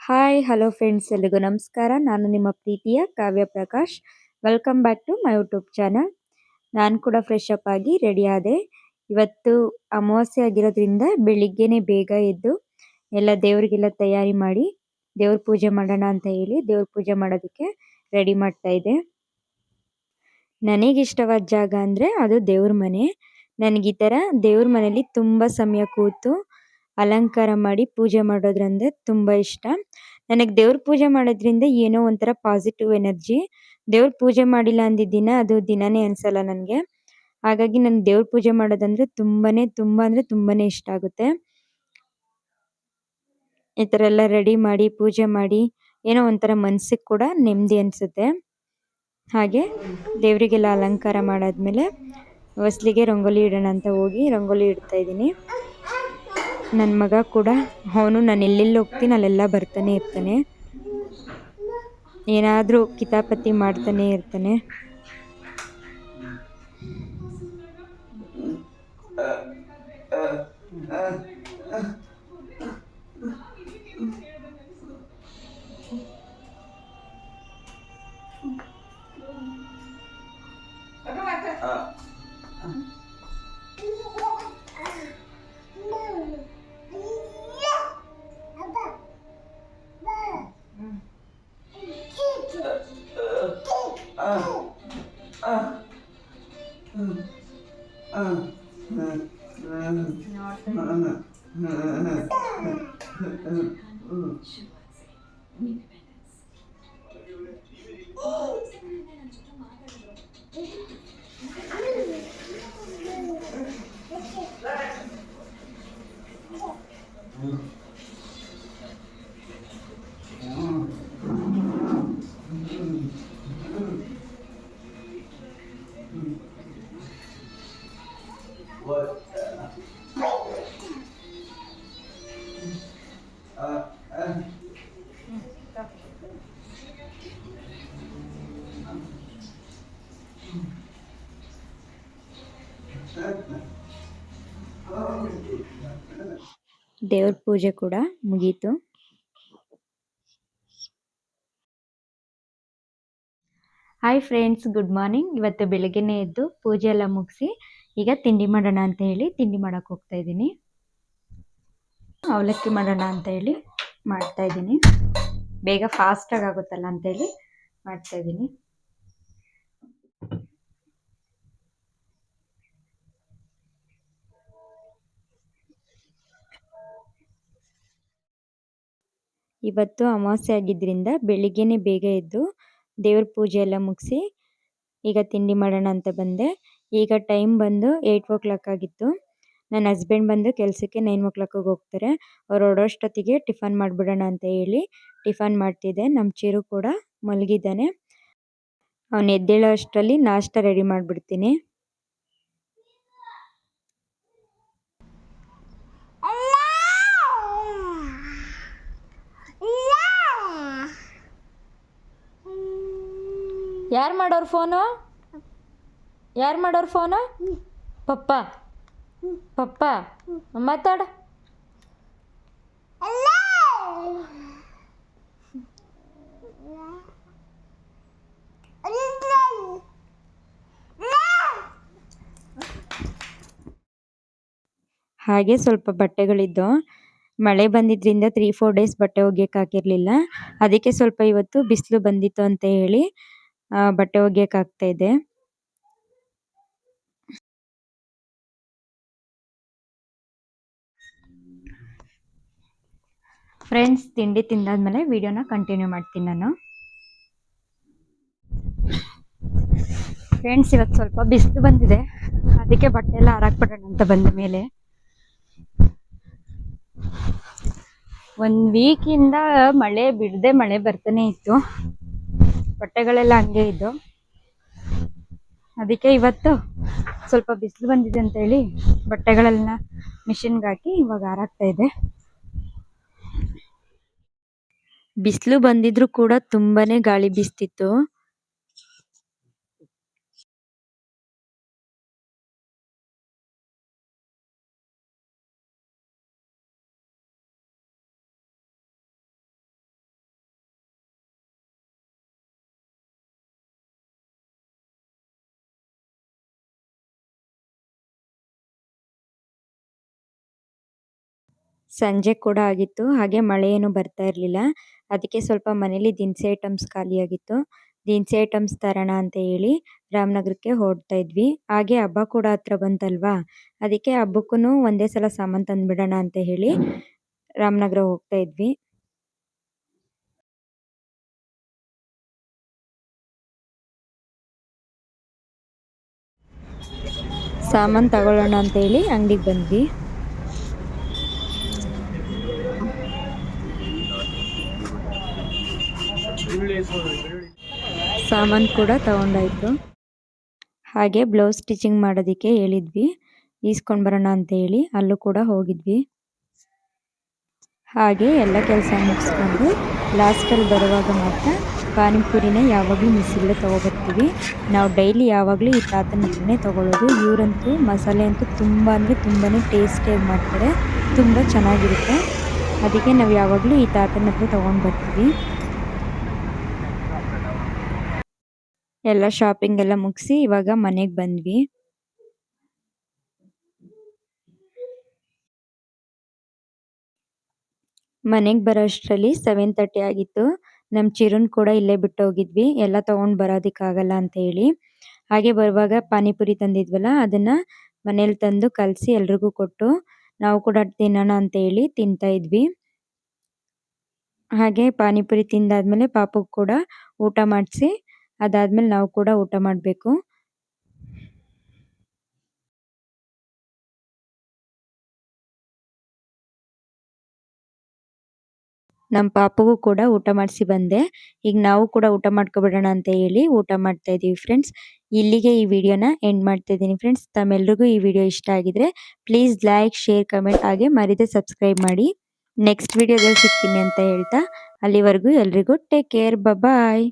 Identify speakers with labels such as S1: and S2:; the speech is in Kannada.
S1: ಹಾಯ್ ಹಲೋ ಫ್ರೆಂಡ್ಸ್ ಎಲ್ರಿಗೂ ನಮಸ್ಕಾರ. ನಾನು ನಿಮ್ಮ ಪ್ರೀತಿಯ Kavya Prakash. Welcome back to my YouTube channel. ನಾನು ಕೂಡ ಫ್ರೆಶ್ ಅಪ್ ಆಗಿ ರೆಡಿ ಆದೆ. ಇವತ್ತು ಅಮಾವಾಸ್ಯೆ ಆಗಿರೋದ್ರಿಂದ ಬೆಳಿಗ್ಗೆನೆ ಬೇಗ ಎದ್ದು ಎಲ್ಲ ದೇವರಿಗೆಲ್ಲ ತಯಾರಿ ಮಾಡಿ ದೇವ್ರ ಪೂಜೆ ಮಾಡೋಣ ಅಂತ ಹೇಳಿ ದೇವ್ರ ಪೂಜೆ ಮಾಡೋದಕ್ಕೆ ರೆಡಿ ಮಾಡ್ತಾ ಇದ್ದೆ. ನನಗಿಷ್ಟವಾದ ಜಾಗ ಅಂದರೆ ಅದು ದೇವ್ರ ಮನೆ. ನನಗೆ ಈ ಥರ ದೇವ್ರ ಮನೇಲಿ ತುಂಬ ಸಮಯ ಕೂತು ಅಲಂಕಾರ ಮಾಡಿ ಪೂಜೆ ಮಾಡೋದ್ರಂದ್ರೆ ತುಂಬ ಇಷ್ಟ. ನನಗೆ ದೇವ್ರ ಪೂಜೆ ಮಾಡೋದ್ರಿಂದ ಏನೋ ಒಂಥರ ಪಾಸಿಟಿವ್ ಎನರ್ಜಿ. ದೇವ್ರ ಪೂಜೆ ಮಾಡಿಲ್ಲ ಅಂದಿದ್ದ ದಿನ ಅದು ದಿನನೇ ಅನ್ಸಲ್ಲ ನನಗೆ. ಹಾಗಾಗಿ ನನಗೆ ದೇವ್ರ ಪೂಜೆ ಮಾಡೋದಂದ್ರೆ ತುಂಬಾನೇ ಇಷ್ಟ ಆಗುತ್ತೆ. ಈ ಥರ ಎಲ್ಲ ರೆಡಿ ಮಾಡಿ ಪೂಜೆ ಮಾಡಿ ಏನೋ ಒಂಥರ ಮನ್ಸಿಗೆ ಕೂಡ ನೆಮ್ಮದಿ ಅನಿಸುತ್ತೆ. ಹಾಗೆ ದೇವರಿಗೆಲ್ಲ ಅಲಂಕಾರ ಮಾಡಾದ್ಮೇಲೆ ಹೊಸ್ಲಿಗೆ ರಂಗೋಲಿ ಇಡೋಣ ಅಂತ ಹೋಗಿ ರಂಗೋಲಿ ಇಡ್ತಾ ಇದ್ದೀನಿ. ನನ್ನ ಮಗ ಕೂಡ ಅವನು ನಾನು ಎಲ್ಲೆಲ್ಲಿ ಹೋಗ್ತೀನಿ ಅಲ್ಲೆಲ್ಲ ಬರ್ತಾನೆ ಇರ್ತಾನೆ. ಏನಾದರೂ ಕಿತಾಪತಿ ಮಾಡ್ತಾನೆ ಇರ್ತಾನೆ. ದೇವ್ರ ಪೂಜೆ ಕೂಡ ಮುಗೀತು. Hi friends, good morning. ಇವತ್ತು ಬೆಳಗ್ಗೆನೇ ಎದ್ದು ಪೂಜೆ ಎಲ್ಲ ಮುಗಿಸಿ ಈಗ ತಿಂಡಿ ಮಾಡೋಣ ಅಂತ ಹೇಳಿ ತಿಂಡಿ ಮಾಡಕ್ಕೆ ಹೋಗ್ತಾ ಇದ್ದೀನಿ. ಅವಲಕ್ಕಿ ಮಾಡೋಣ ಅಂತ ಹೇಳಿ ಮಾಡ್ತಾ ಇದ್ದೀನಿ. ಬೇಗ ಫಾಸ್ಟಾಗಿ ಆಗುತ್ತಲ್ಲ ಅಂತೇಳಿ ಮಾಡ್ತಾ ಇದ್ದೀನಿ. ಇವತ್ತು ಅಮಾವಾಸ್ಯೆ ಆಗಿದ್ದರಿಂದ ಬೆಳಿಗ್ಗೆನೆ ಬೇಗ ಎದ್ದು ದೇವ್ರ ಪೂಜೆ ಎಲ್ಲ ಮುಗಿಸಿ ಈಗ ತಿಂಡಿ ಮಾಡೋಣ ಅಂತ ಬಂದೆ. ಈಗ ಟೈಮ್ ಬಂದು 8 ಆಗಿತ್ತು. ನನ್ನ ಹಸ್ಬೆಂಡ್ ಬಂದು ಕೆಲಸಕ್ಕೆ 9 ಹೋಗ್ತಾರೆ. ಅವ್ರು ಹೊರಡೋಷ್ಟೊತ್ತಿಗೆ ಟಿಫನ್ ಮಾಡಿಬಿಡೋಣ ಅಂತ ಹೇಳಿ ಟಿಫನ್ ಮಾಡ್ತಿದ್ದೆ. ನಮ್ಮ ಚಿರು ಕೂಡ ಮಲಗಿದ್ದಾನೆ. ಅವನು ಎದ್ದೇಳೋ ಅಷ್ಟರಲ್ಲಿ ನಾಷ್ಟ ರೆಡಿ ಮಾಡಿಬಿಡ್ತೀನಿ. ಯಾರು ಮಾಡೋರು ಫೋನು? ಪಪ್ಪ ಪಪ್ಪ ಮಾತಾಡ. ಹಾಗೆ ಸ್ವಲ್ಪ ಬಟ್ಟೆಗಳಿದ್ದು, ಮಳೆ ಬಂದಿದ್ದರಿಂದ 3-4 ಡೇಸ್ ಬಟ್ಟೆ ಒಗ್ಯಕ್ಕೆ ಹಾಕಿರಲಿಲ್ಲ. ಅದಕ್ಕೆ ಸ್ವಲ್ಪ ಇವತ್ತು ಬಿಸಿಲು ಬಂದಿತ್ತು ಅಂತ ಹೇಳಿ ಬಟ್ಟೆ ಒಗ್ಯಕ್ಕೆ ಹಾಕ್ತಾ ಇದ್ದೆ. ಫ್ರೆಂಡ್ಸ್, ತಿಂಡಿ ತಿಂದಾದ್ಮೇಲೆ ವಿಡಿಯೋನ ಕಂಟಿನ್ಯೂ ಮಾಡ್ತೀನಿ ನಾನು. ಫ್ರೆಂಡ್ಸ್, ಇವತ್ತು ಸ್ವಲ್ಪ ಬಿಸಿಲು ಬಂದಿದೆ, ಅದಕ್ಕೆ ಬಟ್ಟೆ ಎಲ್ಲ ಹಾರಾಕ್ಬಿಡೋಣ ಅಂತ ಬಂದ ಮೇಲೆ. 1 ವೀಕಿಂದ ಮಳೆ ಬಿಡದೆ ಮಳೆ ಬರ್ತಾನೆ ಇತ್ತು. ಬಟ್ಟೆಗಳೆಲ್ಲ ಹಂಗೆ ಇದ್ದು. ಅದಕ್ಕೆ ಇವತ್ತು ಸ್ವಲ್ಪ ಬಿಸಿಲು ಬಂದಿದೆ ಅಂತ ಹೇಳಿ ಬಟ್ಟೆಗಳೆಲ್ಲ ಮಿಷಿನ್ಗೆ ಹಾಕಿ ಇವಾಗ ಹಾರಾಕ್ತಾ ಇದೆ. ಬಿಸಿಲು ಬಂದಿದ್ರು ಕೂಡ ತುಂಬಾನೇ ಗಾಳಿ ಬೀಸ್ತಿತ್ತು. ಸಂಜೆ ಕೂಡ ಆಗಿತ್ತು. ಹಾಗೆ ಮಳೆ ಏನು ಬರ್ತಾ ಇರಲಿಲ್ಲ. ಅದಕ್ಕೆ ಸ್ವಲ್ಪ ಮನೇಲಿ ದಿನಸಿ ಐಟಮ್ಸ್ ಖಾಲಿಯಾಗಿತ್ತು. ದಿನಸಿ ಐಟಮ್ಸ್ ತರೋಣ ಅಂತ ಹೇಳಿ ರಾಮನಗರಕ್ಕೆ ಹೊರಡ್ತಾ ಇದ್ವಿ. ಹಾಗೆ ಹಬ್ಬ ಕೂಡ ಹತ್ರ ಬಂತಲ್ವಾ, ಅದಕ್ಕೆ ಹಬ್ಬಕ್ಕೂ ಒಂದೇ ಸಲ ಸಾಮಾನು ತಂದ್ಬಿಡೋಣ ಅಂತ ಹೇಳಿ ರಾಮನಗರ ಹೋಗ್ತಾ ಇದ್ವಿ. ಸಾಮಾನು ತಗೊಳ್ಳೋಣ ಅಂತ ಹೇಳಿ ಅಂಗಡಿಗೆ ಬಂದ್ವಿ. ಸಾಮಾನು ಕೂಡ ತಗೊಂಡಾಯ್ತು. ಹಾಗೆ ಬ್ಲೌಸ್ ಸ್ಟಿಚಿಂಗ್ ಮಾಡೋದಕ್ಕೆ ಹೇಳಿದ್ವಿ, ಈಸ್ಕೊಂಡು ಬರೋಣ ಅಂತ ಹೇಳಿ ಅಲ್ಲೂ ಕೂಡ ಹೋಗಿದ್ವಿ. ಹಾಗೆ ಎಲ್ಲ ಕೆಲಸ ಮುಗಿಸ್ಕೊಂಡು ಲಾಸ್ಟಲ್ಲಿ ಬರುವಾಗ ಮಾತ್ರ ಪಾನಿಪುರಿನ ಯಾವಾಗಲೂ ಮಿಸ್ ಇಲ್ಲದೆ ತೊಗೊಬರ್ತೀವಿ. ನಾವು ಡೈಲಿ ಯಾವಾಗಲೂ ಈ ತಾತನ ಹತ್ರನೇ ತೊಗೊಳ್ಳೋದು. ಇವರಂತೂ ಮಸಾಲೆ ಅಂತೂ ತುಂಬ ಅಂದರೆ ತುಂಬಾ ಟೇಸ್ಟಿಯಾಗಿ ಮಾಡ್ತಾರೆ, ತುಂಬ ಚೆನ್ನಾಗಿರುತ್ತೆ. ಅದಕ್ಕೆ ನಾವು ಯಾವಾಗಲೂ ಈ ತಾತನ ಹತ್ರ ತೊಗೊಂಡು ಬರ್ತೀವಿ. ಎಲ್ಲ ಶಾಪಿಂಗ್ ಎಲ್ಲ ಮುಗಿಸಿ ಇವಾಗ ಮನೆಗೆ ಬಂದ್ವಿ. ಮನೆಗೆ ಬರೋ ಅಷ್ಟರಲ್ಲಿ 7:30 ಆಗಿತ್ತು. ನಮ್ಮ ಚಿರುನ್ ಕೂಡ ಇಲ್ಲೇ ಬಿಟ್ಟು ಹೋಗಿದ್ವಿ, ಎಲ್ಲ ತಗೊಂಡು ಬರೋದಕ್ಕಾಗಲ್ಲ ಅಂತ ಹೇಳಿ. ಹಾಗೆ ಬರುವಾಗ ಪಾನಿಪುರಿ ತಂದಿದ್ವಲ್ಲ, ಅದನ್ನ ಮನೇಲಿ ತಂದು ಕಲಸಿ ಎಲ್ರಿಗೂ ಕೊಟ್ಟು ನಾವು ಕೂಡ ತಿನ್ನೋಣ ಅಂತ ಹೇಳಿ ತಿಂತಾ ಇದ್ವಿ. ಹಾಗೆ ಪಾನಿಪುರಿ ತಿಂದಾದ್ಮೇಲೆ ಪಾಪುಗೆ ಕೂಡ ಊಟ ಮಾಡಿಸಿ ಅದಾದ್ಮೇಲೆ ನಾವು ಕೂಡ ಊಟ ಮಾಡಬೇಕು. ನಮ್ಮ ಪಾಪುಗೂ ಕೂಡ ಊಟ ಮಾಡಿಸಿ ಬಂದೆ. ಈಗ ನಾವು ಕೂಡ ಊಟ ಮಾಡ್ಕೊಬಿಡೋಣ ಅಂತ ಹೇಳಿ ಊಟ ಮಾಡ್ತಾ ಇದೀವಿ ಫ್ರೆಂಡ್ಸ್. ಇಲ್ಲಿಗೆ ಈ ವಿಡಿಯೋನ ಎಂಡ್ ಮಾಡ್ತಾ ಇದ್ದೀನಿ ಫ್ರೆಂಡ್ಸ್. ತಮ್ಮೆಲ್ರಿಗೂ ಈ ವಿಡಿಯೋ ಇಷ್ಟ ಆಗಿದ್ರೆ ಪ್ಲೀಸ್ ಲೈಕ್, ಶೇರ್, ಕಮೆಂಟ್ ಹಾಗೆ ಮರೀದೆ ಸಬ್ಸ್ಕ್ರೈಬ್ ಮಾಡಿ. ನೆಕ್ಸ್ಟ್ ವಿಡಿಯೋದಲ್ಲಿ ಸಿಗ್ತೀನಿ ಅಂತ ಹೇಳ್ತಾ ಅಲ್ಲಿವರೆಗೂ ಎಲ್ರಿಗೂ ಟೇಕ್ ಕೇರ್, ಬಾಯ್.